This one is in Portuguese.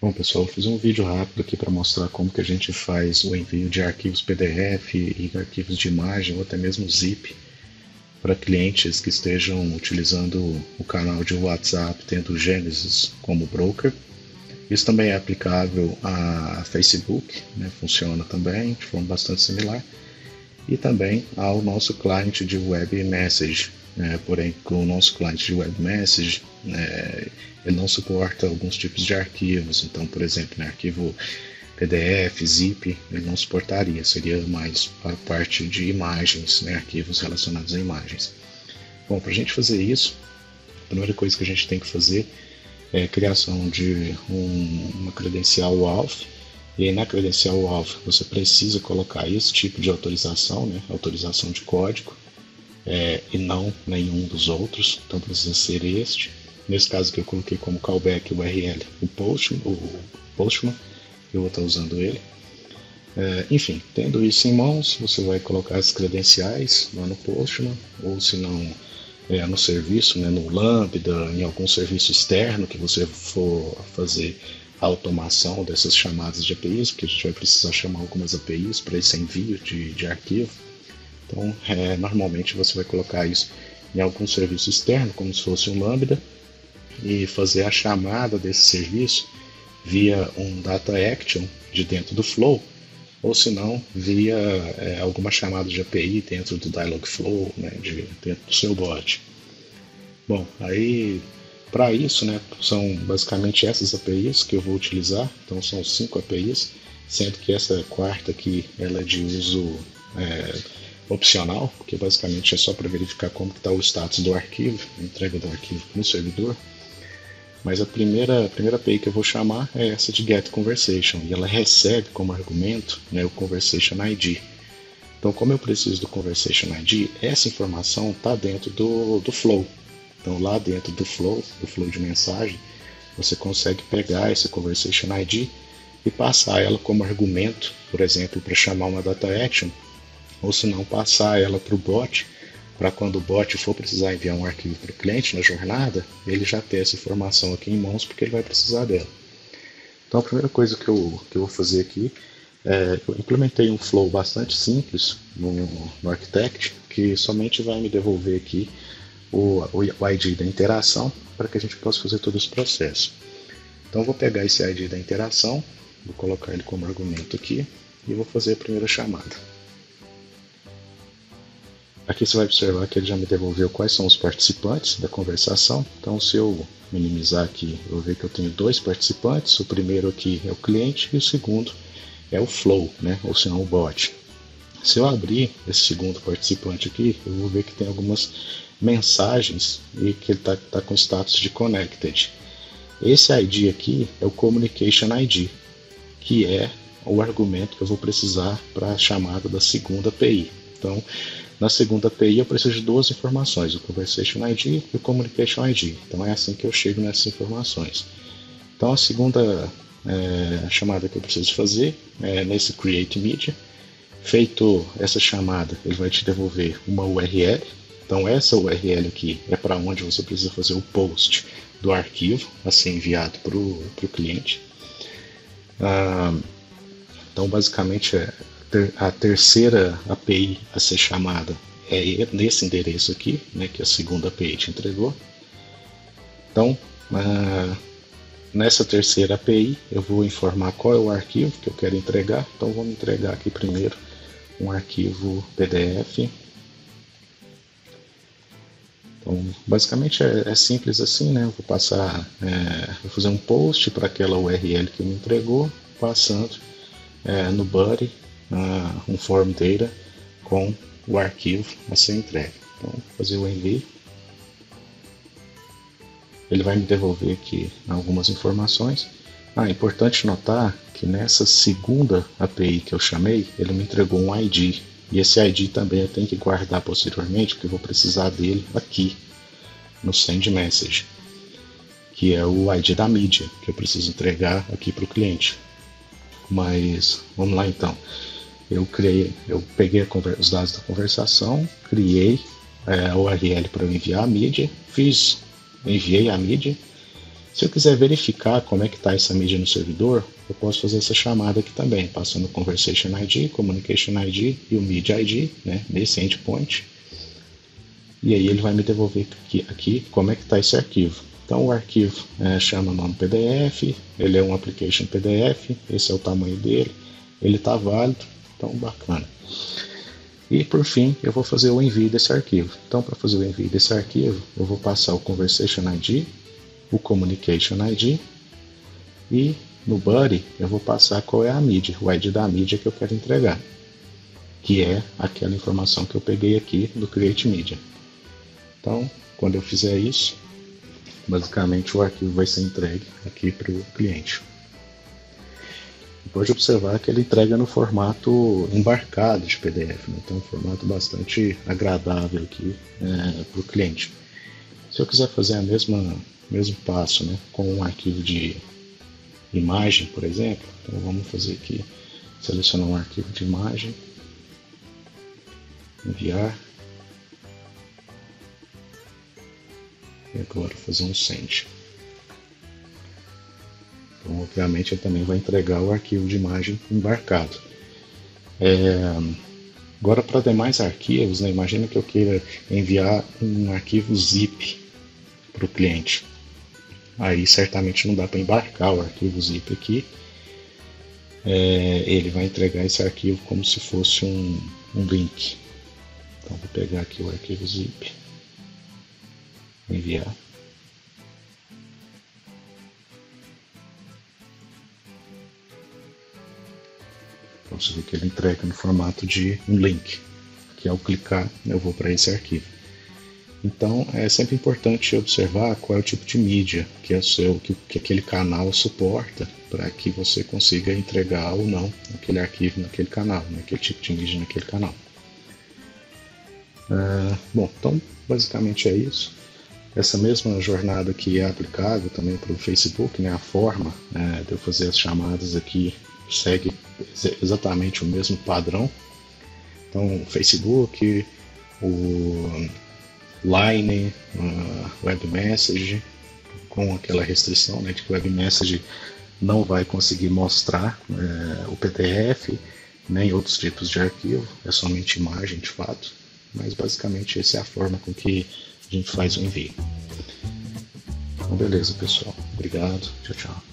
Bom, pessoal, eu fiz um vídeo rápido aqui para mostrar como que a gente faz o envio de arquivos PDF e arquivos de imagem ou até mesmo zip para clientes que estejam utilizando o canal de WhatsApp tendo o Genesis como broker. Isso também é aplicável a Facebook, né? Funciona também de forma bastante similar, e também ao nosso cliente de web message. Porém, com o nosso cliente de web message, ele não suporta alguns tipos de arquivos. Então, por exemplo, arquivo PDF, zip, ele não suportaria, seria mais para a parte de imagens, arquivos relacionados a imagens. Bom, para a gente fazer isso, a primeira coisa que a gente tem que fazer é a criação de uma credencial WAF. E aí, na credencial WAF você precisa colocar esse tipo de autorização, autorização de código, e não nenhum dos outros, então precisa ser este. Nesse caso que eu coloquei como callback URL o Postman, eu vou estar usando ele. Enfim, tendo isso em mãos, você vai colocar as credenciais lá no Postman, ou se não, no serviço, no Lambda, em algum serviço externo que você for fazer a automação dessas chamadas de APIs, porque a gente vai precisar chamar algumas APIs para esse envio de arquivo. Então, normalmente você vai colocar isso em algum serviço externo, como se fosse um Lambda, e fazer a chamada desse serviço via um data action de dentro do flow, ou se não, via alguma chamada de API dentro do Dialogflow, dentro do seu bot. Bom, aí para isso, são basicamente essas APIs que eu vou utilizar. Então são 5 APIs, sendo que essa quarta aqui ela é de uso opcional, porque basicamente é só para verificar como está o status do arquivo, a entrega do arquivo no servidor. Mas a primeira API que eu vou chamar é essa de getConversation, e ela recebe como argumento o Conversation ID. Então, como eu preciso do Conversation ID, essa informação está dentro do Flow. Então, lá dentro do Flow de mensagem, você consegue pegar esse Conversation ID e passar ela como argumento, por exemplo, para chamar uma data action, ou se não, passar ela para o bot, para quando o bot for precisar enviar um arquivo para o cliente na jornada, ele já ter essa informação aqui em mãos, porque ele vai precisar dela. Então a primeira coisa que eu vou fazer aqui eu implementei um flow bastante simples no Architect, que somente vai me devolver aqui o ID da interação, para que a gente possa fazer todo esse processo. Então eu vou pegar esse ID da interação, vou colocar ele como argumento aqui, e vou fazer a primeira chamada. Aqui você vai observar que ele já me devolveu quais são os participantes da conversação. Então, se eu minimizar aqui, eu vou ver que eu tenho 2 participantes. O primeiro aqui é o cliente e o segundo é o flow, ou se não o bot. Se eu abrir esse segundo participante aqui, eu vou ver que tem algumas mensagens e que ele está com status de connected. Esse ID aqui é o communication ID, que é o argumento que eu vou precisar para a chamada da segunda API. Então, na segunda API eu preciso de 2 informações, o Conversation ID e o Communication ID. Então é assim que eu chego nessas informações. Então a segunda chamada que eu preciso fazer é nesse Create Media. Feito essa chamada, ele vai te devolver uma URL. Então essa URL aqui é para onde você precisa fazer o post do arquivo a ser enviado para o cliente. Então basicamente a terceira API a ser chamada é nesse endereço aqui, que a segunda API te entregou. Então, nessa terceira API, eu vou informar qual é o arquivo que eu quero entregar. Então, vamos entregar aqui primeiro um arquivo PDF. Então, basicamente é simples assim, Eu vou passar, vou fazer um post para aquela URL que me entregou, passando no body um form data com o arquivo a ser entregue. Então, vou fazer o envio. Ele vai me devolver aqui algumas informações. É importante notar que nessa segunda API que eu chamei, ele me entregou um ID. E esse ID também eu tenho que guardar posteriormente, porque eu vou precisar dele aqui no Send Message, que é o ID da mídia, que eu preciso entregar aqui para o cliente. Mas vamos lá então. Eu peguei os dados da conversação, criei a URL para enviar a mídia, enviei a mídia, Se eu quiser verificar como é que está essa mídia no servidor, eu posso fazer essa chamada aqui também, passando o Conversation ID, Communication ID e o Media ID, né, nesse endpoint. E aí ele vai me devolver aqui como é que está esse arquivo. Então o arquivo chama nome PDF, ele é um application PDF, esse é o tamanho dele, ele está válido, então bacana. E por fim eu vou fazer o envio desse arquivo. Então para fazer o envio desse arquivo, eu vou passar o Conversation ID, o Communication ID e no body eu vou passar qual é a mídia, o ID da mídia que eu quero entregar, que é aquela informação que eu peguei aqui do Create Media. Então, quando eu fizer isso, basicamente o arquivo vai ser entregue aqui para o cliente. Pode observar que ele entrega no formato embarcado de PDF, né? Então um formato bastante agradável aqui para o cliente. Se eu quiser fazer a mesmo passo, né, com um arquivo de imagem, por exemplo, então vamos fazer aqui, selecionar um arquivo de imagem, enviar, e agora fazer um send. Então, obviamente, ele também vai entregar o arquivo de imagem embarcado. Agora, para demais arquivos, né, imagina que eu queira enviar um arquivo zip para o cliente. Aí, certamente, não dá para embarcar o arquivo zip aqui. Ele vai entregar esse arquivo como se fosse um link. Então, vou pegar aqui o arquivo zip, enviar. Então, você vê que ele entrega no formato de um link, que ao clicar eu vou para esse arquivo. Então é sempre importante observar qual é o tipo de mídia que que aquele canal suporta, para que você consiga entregar ou não aquele arquivo naquele canal, aquele tipo de mídia naquele canal. Bom, então basicamente é isso. Essa mesma jornada aqui é aplicável também para o Facebook, né? A forma de eu fazer as chamadas aqui segue exatamente o mesmo padrão. Então, o Facebook, o Line, Web Message, com aquela restrição, né, de que o Web Message não vai conseguir mostrar o PDF, nem outros tipos de arquivo, é somente imagem de fato, mas basicamente essa é a forma com que a gente faz o envio. Então beleza, pessoal, obrigado, tchau, tchau.